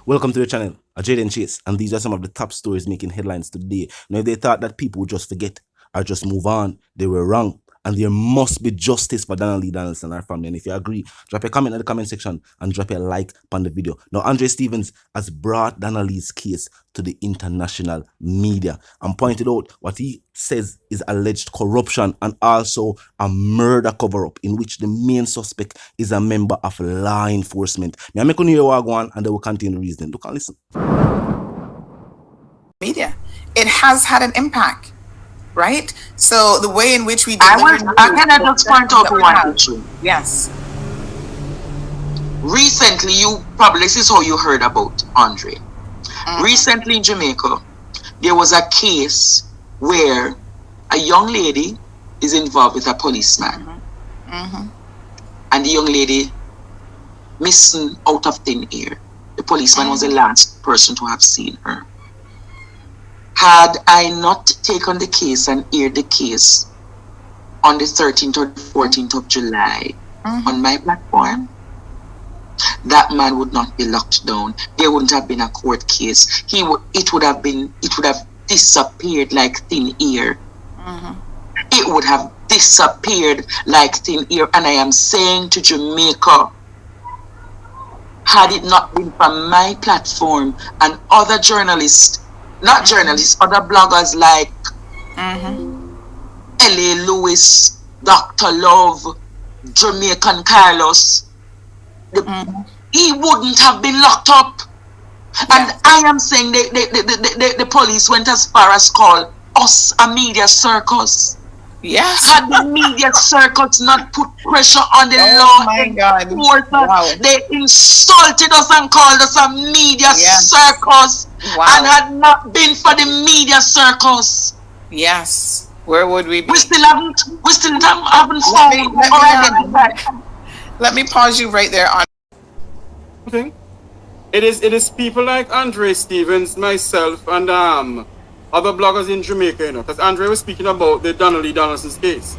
Welcome to the channel, Jaden Chase, and these are some of the top stories making headlines today. Now, if they thought that people would just forget or just move on, they were wrong. And there must be justice for Donna Donaldson and her family. And if you agree, drop a comment in the comment section and drop a like on the video. Now, Andre Stevens has brought Donna Lee's case to the international media and pointed out what he says is alleged corruption and also a murder cover-up in which the main suspect is a member of law enforcement. May I make you hear what I go on and they will continue reasoning. Look and listen. Media. It has had an impact. Right? So the way in which we deliver I can just point out one issue. Yes. Recently, this is how you heard about Andre. Recently in Jamaica, there was a case where a young lady is involved with a policeman. And the young lady missing out of thin air. The policeman was the last person to have seen her. Had I not taken the case and aired the case on the 13th or 14th of July on my platform, that man would not be locked down. There wouldn't have been a court case. It would have disappeared like thin air. It would have disappeared like thin air. And I am saying to Jamaica, had it not been for my platform and other journalists, not journalists, other bloggers like L.A. Lewis, Dr. Love, Jamaican Carlos, he wouldn't have been locked up. And I am saying the police went as far as call us a media circus. Yes. Had the media circus not put pressure on the law enforcement, they insulted us and called us a media circus. And had not been for the media circus, where would we be? We still haven't found. Let me pause you right there on. It is people like Andre Stevens, myself, and other bloggers in Jamaica, you know, because Andre was speaking about the Donna Lee Donaldson's case.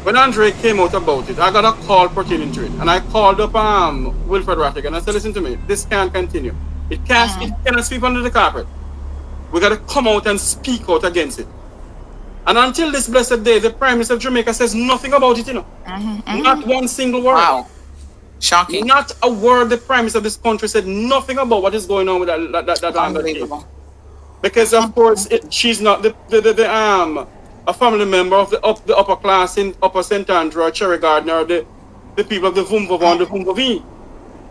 When Andre came out about it, I got a call pertaining to it, and I called up Wilfred Rattick, and I said, listen to me, this can't continue. It cannot sweep under the carpet. We got to come out and speak out against it. And until this blessed day, the Prime Minister of Jamaica says nothing about it, you know. Not one single word. Wow. Shocking. Not a word the Prime Minister of this country said nothing about what is going on with that Unbelievable. case. Because of course she's not a family member of the upper class in Upper St. Andrew or Cherry Garden or the people of the Vumvava and the Vumvavi.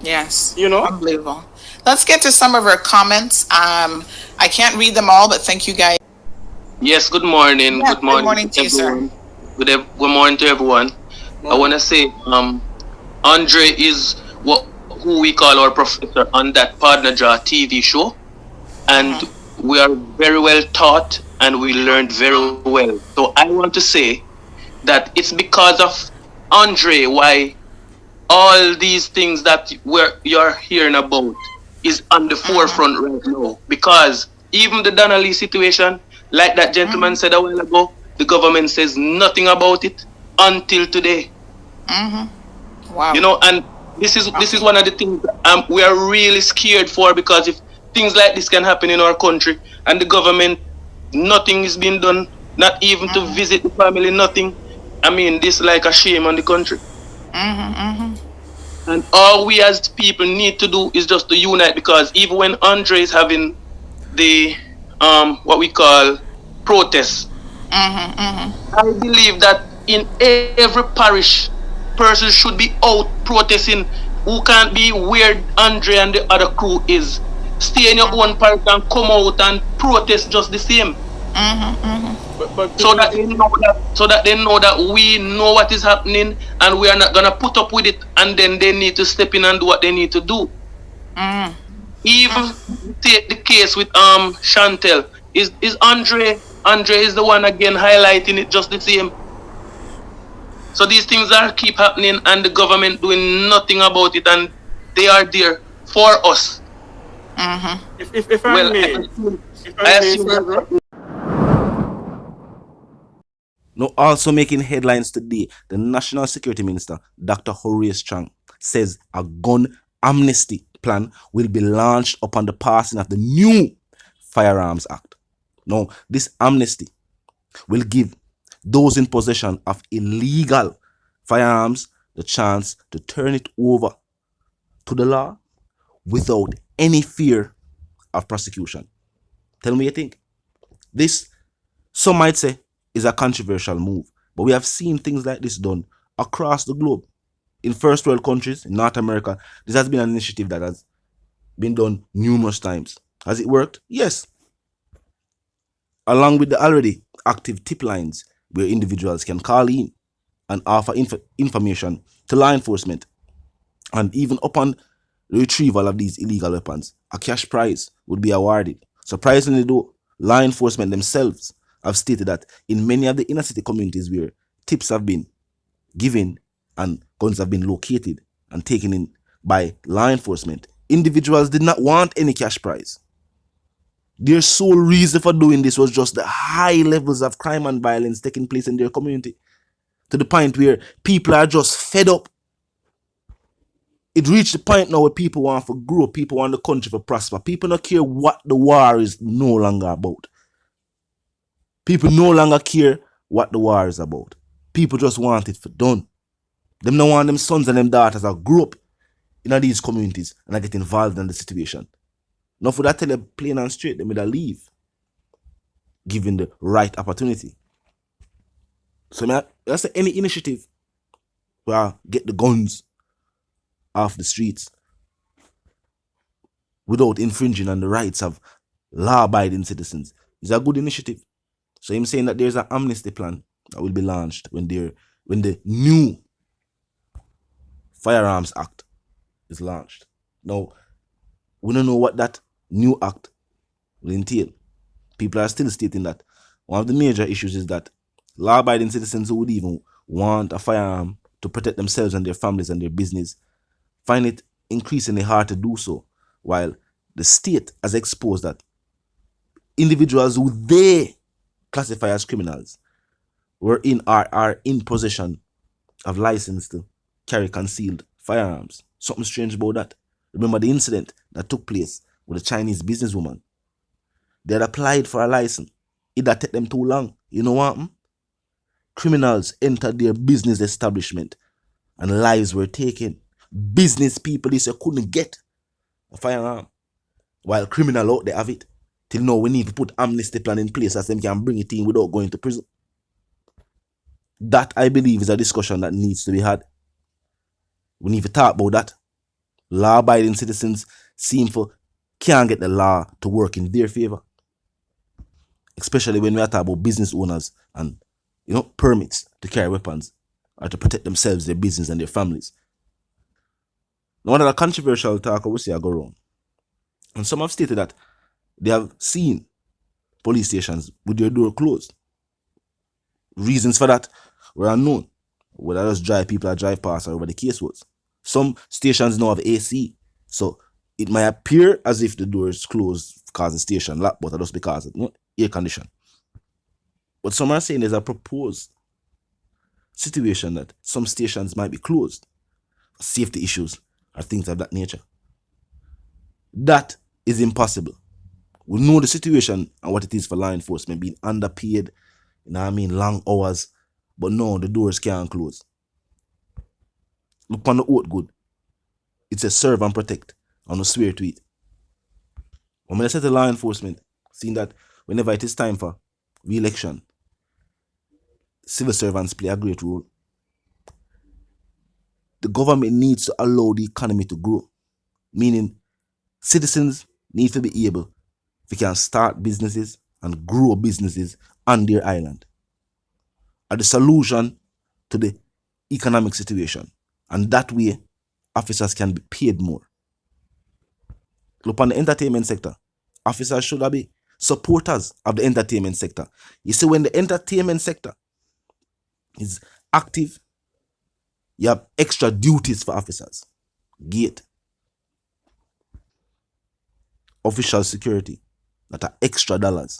Yes. You know? Unbelievable. Let's get to some of our comments. I can't read them all, but thank you guys. Yes, good morning. Yeah, good morning. Good morning to you, sir. Good morning to everyone. I want to say Andre is who we call our professor on that Partner Draw TV show. And we are very well taught and we learned very well. So I want to say that it's because of Andre why all these things that you're hearing about is on the forefront right now. Because even the Donna Lee situation, like that gentleman said a while ago, the government says nothing about it until today. Wow. You know, and this is one of the things that, we are really scared for, because if things like this can happen in our country and the government, nothing is being done, not even to visit the family, nothing. I mean, this is like a shame on the country. And all we as people need to do is just to unite, because even when Andre is having the what we call protests, I believe that in every parish, person should be out protesting. Who can't be where Andre and the other crew is. Stay in your own parish and come out and protest just the same. So that they know that we know what is happening and we are not gonna put up with it, and then they need to step in and do what they need to do. Even take the case with Chantel. Is Andre is the one again highlighting it just the same. So these things are keep happening and the government doing nothing about it, and they are there for us. If I may. Now, also making headlines today, the National Security Minister, Dr. Horace Chang, says a gun amnesty plan will be launched upon the passing of the new Firearms Act. Now, this amnesty will give those in possession of illegal firearms the chance to turn it over to the law without any fear of prosecution. Tell me what you think. This, some might say, is a controversial move, but we have seen things like this done across the globe. In first world countries, in North America, this has been an initiative that has been done numerous times. Has it worked? Yes. Along with the already active tip lines where individuals can call in and offer information to law enforcement, and even upon the retrieval of these illegal weapons, a cash prize would be awarded. Surprisingly though, law enforcement themselves have stated that in many of the inner city communities where tips have been given and guns have been located and taken in by law enforcement, individuals did not want any cash prize. Their sole reason for doing this was just the high levels of crime and violence taking place in their community, to the point where people are just fed up. It reached the point now where people want to grow, people want the country to prosper. People don't care what the war is no longer about. People no longer care what the war is about. People just want it for done. Them don't want them sons and them daughters that grow up in these communities and get involved in the situation. Now for that, tell them plain and straight, they may leave, given the right opportunity. So that's any initiative where get the guns off the streets without infringing on the rights of law-abiding citizens is a good initiative. So I'm saying that there's an amnesty plan that will be launched when the new Firearms Act is launched. Now, we don't know what that new act will entail. People are still stating that one of the major issues is that law-abiding citizens who would even want a firearm to protect themselves and their families and their business find it increasingly hard to do so, while the state has exposed that individuals who they classify as criminals are in possession of license to carry concealed firearms. Something strange about that. Remember the incident that took place with a Chinese businesswoman. They had applied for a license. It had taken them too long. You know what happened? Criminals entered their business establishment and lives were taken. Business people, they couldn't get a firearm, while criminal out there have it. Till now, we need to put amnesty plan in place as them can bring it in without going to prison. That, I believe, is a discussion that needs to be had. We need to talk about that. Law-abiding citizens can't get the law to work in their favor, especially when we are talking about business owners and permits to carry weapons or to protect themselves, their business, and their families. Now, one of the controversial talk we see go around, and some have stated that they have seen police stations with their door closed. Reasons for that were unknown. Whether just people that drive past or whatever the case was. Some stations now have AC, so it might appear as if the door is closed because the station locked, but just because of air condition. But some are saying there's a proposed situation that some stations might be closed for safety issues or things of that nature. That is impossible. We know the situation and what it is for law enforcement being underpaid, long hours, but no, the doors can't close. Look on the oath good. It says serve and protect, and no swear to it. When I say to law enforcement, seeing that whenever it is time for re-election, civil servants play a great role. The government needs to allow the economy to grow, meaning citizens need to be able, if they can start businesses and grow businesses on their island, are the solution to the economic situation. And that way, officers can be paid more. Look on the entertainment sector. Officers should be supporters of the entertainment sector. You see, when the entertainment sector is active, you have extra duties for officers. Gate, official security, that are extra dollars.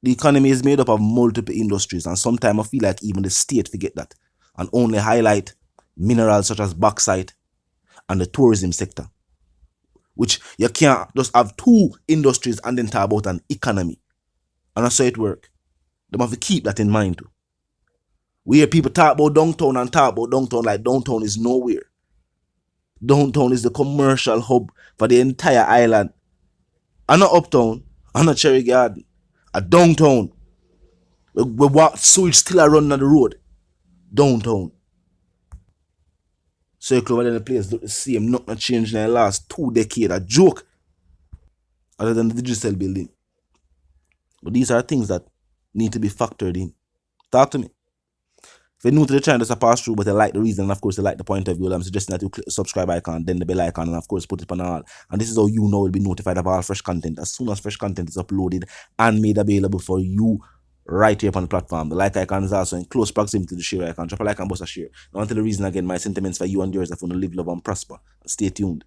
The economy is made up of multiple industries, and sometimes I feel like even the state forget that and only highlight minerals such as bauxite and the tourism sector. Which you can't just have two industries and then talk about an economy. And that's how it works. They have to keep that in mind too. We hear people talk about downtown and talk about downtown like downtown is nowhere. Downtown is the commercial hub for the entire island. And not uptown, and not Cherry Garden. A downtown. We walk sewage still a run on the road. Downtown. Circle over there, the place look the same. Nothing changed in the last 2 decades. A joke. Other than the digital building. But these are things that need to be factored in. Talk to me. If you're new to the channel, just a pass through, but you like the reason, and of course you like the point of view, I'm suggesting that you click the subscribe icon, then the bell icon, and of course put it on all. And this is how you know will be notified of all fresh content as soon as fresh content is uploaded and made available for you right here on the platform. The like icon is also in close proximity to the share icon. Drop a like and bust a share. Now until the reason again, my sentiments for you and yours, if you want to live, love, and prosper. Stay tuned.